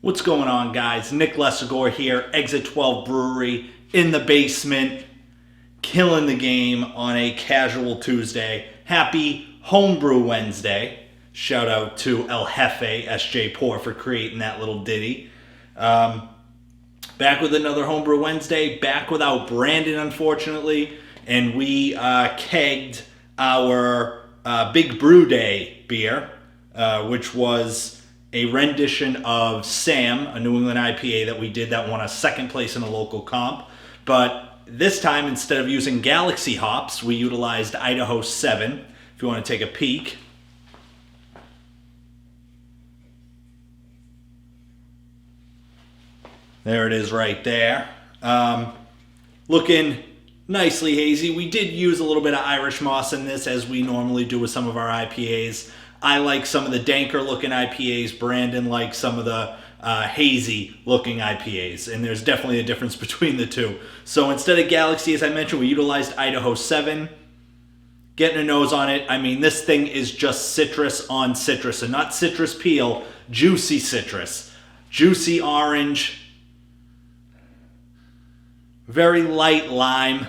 What's going on, guys? Nick Lesagore here, Exit 12 Brewery in the basement, killing the game on a casual Tuesday. Happy Homebrew Wednesday. Shout out to El Jefe, SJ Poor, for creating that little ditty. Back with another Homebrew Wednesday, back without Brandon, unfortunately, and we kegged our Big Brew Day beer, which was a rendition of Sam, a New England IPA that we did that won a second place in a local comp. But this time, instead of using Galaxy hops, we utilized Idaho 7. If you want to take a peek. There it is right there. Looking nicely hazy. We did use a little bit of Irish moss in this, as we normally do with some of our IPAs. I like some of the danker looking IPAs. Brandon likes some of the hazy looking IPAs. And there's definitely a difference between the two. So instead of Galaxy, as I mentioned, we utilized Idaho 7. Getting a nose on it. I mean, this thing is just citrus on citrus. And not citrus peel, juicy citrus. Juicy orange. Very light lime.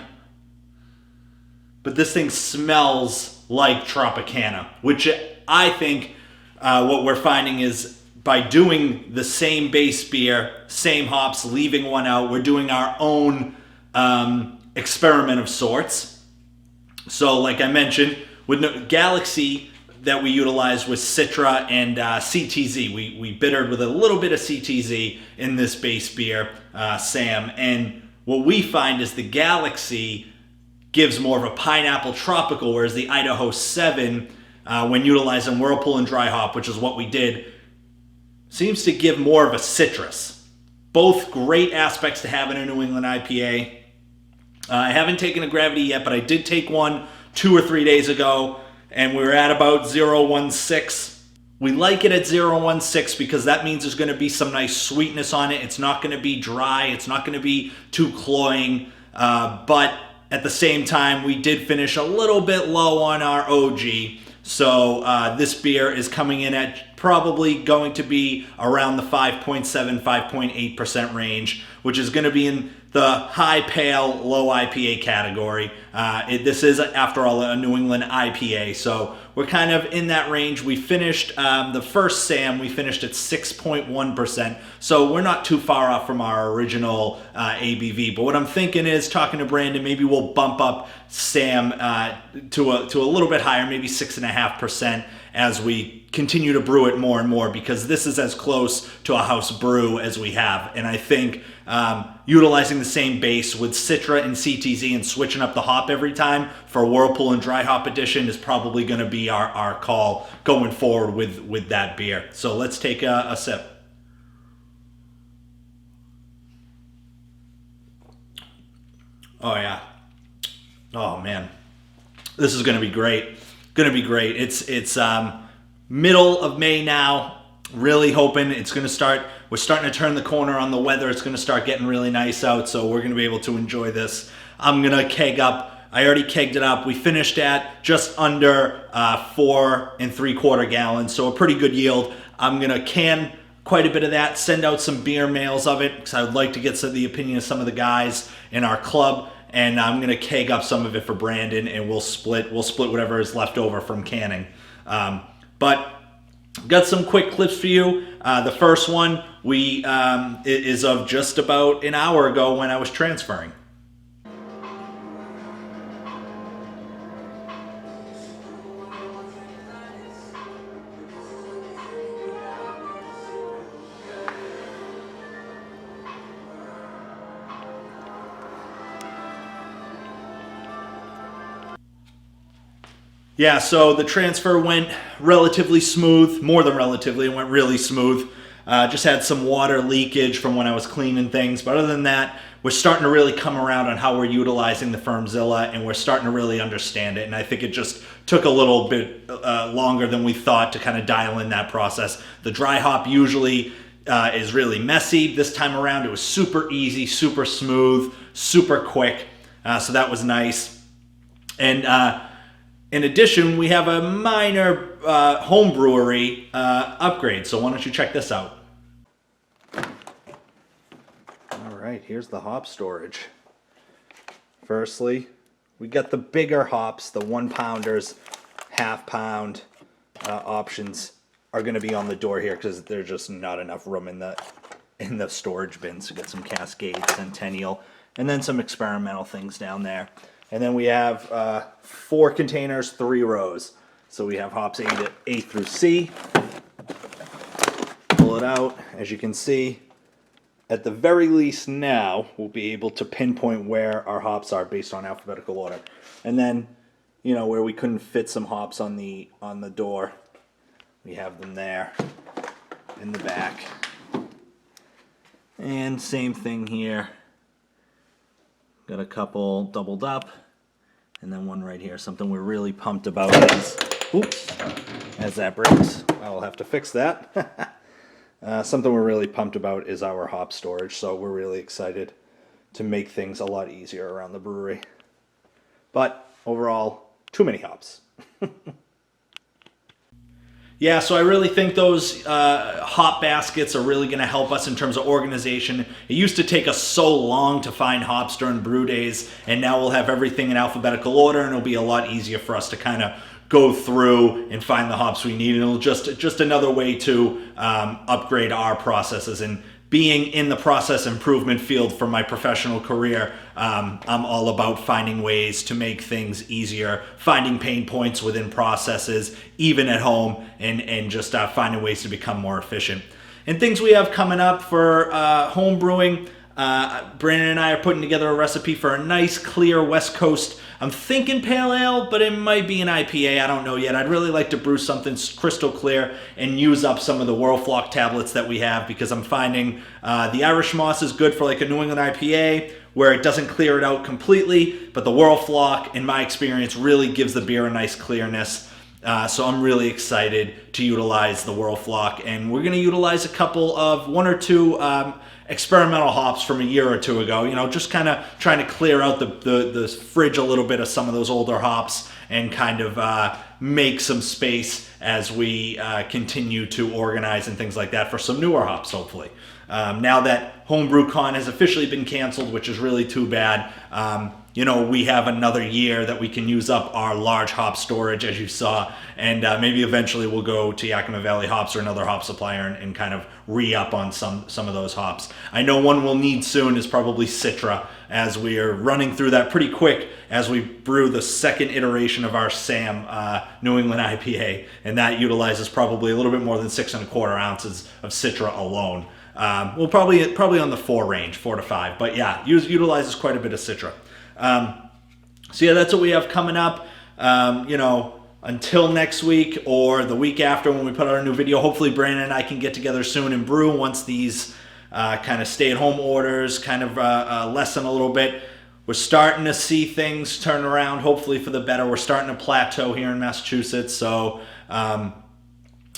But this thing smells like Tropicana, which I think what we're finding is by doing the same base beer, same hops, leaving one out, we're doing our own experiment of sorts. So like I mentioned, with Galaxy that we utilized was Citra and CTZ. We bittered with a little bit of CTZ in this base beer, Sam. And what we find is the Galaxy gives more of a pineapple tropical, whereas the Idaho 7, when utilizing Whirlpool and dry hop, which is what we did, seems to give more of a citrus. Both great aspects to have in a New England IPA. I haven't taken a Gravity yet, but I did take one 2 or 3 days ago, and we were at about 0.16. We like it at 0.16 because that means there's going to be some nice sweetness on it. It's not going to be dry. It's not going to be too cloying, but at the same time, we did finish a little bit low on our OG. So this beer is coming in at probably going to be around the 5.7, 5.8% range, which is going to be in the high pale, low IPA category. This is, after all, a New England IPA, so we're kind of in that range. We finished the first Sam, we finished at 6.1%, so we're not too far off from our original ABV. But what I'm thinking is, talking to Brandon, maybe we'll bump up Sam to a little bit higher, maybe 6.5%, as we continue to brew it more and more, because this is as close to a house brew as we have. And I think utilizing the same base with Citra and CTZ and switching up the hop every time for Whirlpool and dry hop edition is probably going to be our call going forward with that beer. So let's take a sip. Oh yeah. Oh man. This is going to be great. Going to be great. It's middle of May now. Really hoping it's going to start. We're starting to turn the corner on the weather. It's going to start getting really nice out, so we're going to be able to enjoy this. I'm going to keg up. I already kegged it up. We finished at just under 4 3/4 gallons, so a pretty good yield. I'm going to can quite a bit of that, send out some beer mails of it, because I would like to get the opinion of some of the guys in our club. And I'm going to keg up some of it for Brandon, and we'll split whatever is left over from canning. But got some quick clips for you. The first one is of just about an hour ago when I was transferring. Yeah, so the transfer went relatively smooth, more than relatively, it went really smooth. Just had some water leakage from when I was cleaning things, but other than that, we're starting to really come around on how we're utilizing the Firmzilla, and we're starting to really understand it, and I think it just took a little bit longer than we thought to kind of dial in that process. The dry hop usually is really messy. This time around, it was super easy, super smooth, super quick, so that was nice. And in addition, we have a minor home brewery upgrade, so why don't you check this out. right, here's the hop storage. Firstly, we got the bigger hops, the 1 pounders, half pound options are going to be on the door here because there's just not enough room in the storage bins. We got some Cascade, Centennial, and then some experimental things down there. And then we have 4 containers, 3 rows. So we have hops A through C. Pull it out. As you can see, at the very least now, we'll be able to pinpoint where our hops are based on alphabetical order. And then, you know, where we couldn't fit some hops on the door, we have them there in the back. And same thing here. Got a couple doubled up, and then one right here. Something we're really pumped about is, oops, as that breaks, I'll have to fix that. Something we're really pumped about is our hop storage, so we're really excited to make things a lot easier around the brewery. But overall, too many hops. Yeah, so I really think those hop baskets are really going to help us in terms of organization. It used to take us so long to find hops during brew days, and now we'll have everything in alphabetical order, and it'll be a lot easier for us to kind of go through and find the hops we need. And it'll just another way to upgrade our processes. And being in the process improvement field for my professional career, I'm all about finding ways to make things easier, finding pain points within processes, even at home, and just finding ways to become more efficient. And things we have coming up for home brewing, Brandon and I are putting together a recipe for a nice, clear West Coast, I'm thinking pale ale, but it might be an IPA, I don't know yet. I'd really like to brew something crystal clear and use up some of the Whirlflock tablets that we have, because I'm finding the Irish Moss is good for like a New England IPA, where it doesn't clear it out completely, but the Whirlflock, in my experience, really gives the beer a nice clearness. So I'm really excited to utilize the Whirlflock, and we're going to utilize a couple of 1 or 2 experimental hops from a year or 2 ago. You know, just kind of trying to clear out the fridge a little bit of some of those older hops and kind of make some space as we continue to organize and things like that for some newer hops, hopefully. Now that Homebrew Con has officially been canceled, which is really too bad, you know, we have another year that we can use up our large hop storage, as you saw, and maybe eventually we'll go to Yakima Valley Hops or another hop supplier and kind of re-up on some of those hops. I know one we'll need soon is probably Citra, as we are running through that pretty quick as we brew the second iteration of our SAM New England IPA, and that utilizes probably a little bit more than 6 1/4 ounces of Citra alone. Well, probably on the 4 range, 4 to 5, but yeah, utilizes quite a bit of Citra. So yeah, that's what we have coming up. You know, until next week or the week after when we put out a new video, hopefully Brandon and I can get together soon and brew once these kind of stay-at-home orders kind of lessen a little bit. We're starting to see things turn around, hopefully for the better. We're starting to plateau here in Massachusetts, so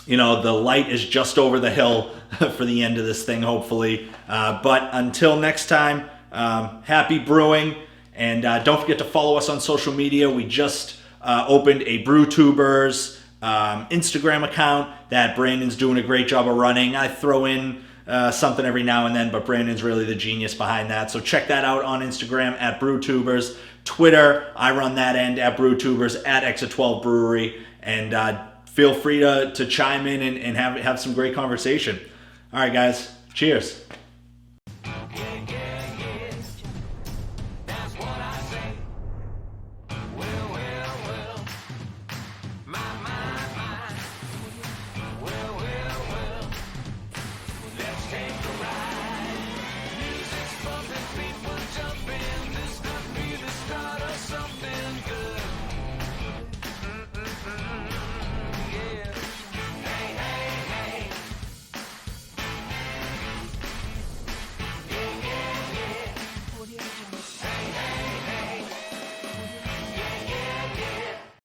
you know, the light is just over the hill for the end of this thing, hopefully. But until next time, happy brewing. And don't forget to follow us on social media. We just opened a BrewTubers Instagram account that Brandon's doing a great job of running. I throw in something every now and then, but Brandon's really the genius behind that. So check that out on Instagram at BrewTubers. Twitter, I run that end at BrewTubers, at Exit 12 Brewery. And feel free to chime in and have some great conversation. All right, guys. Cheers.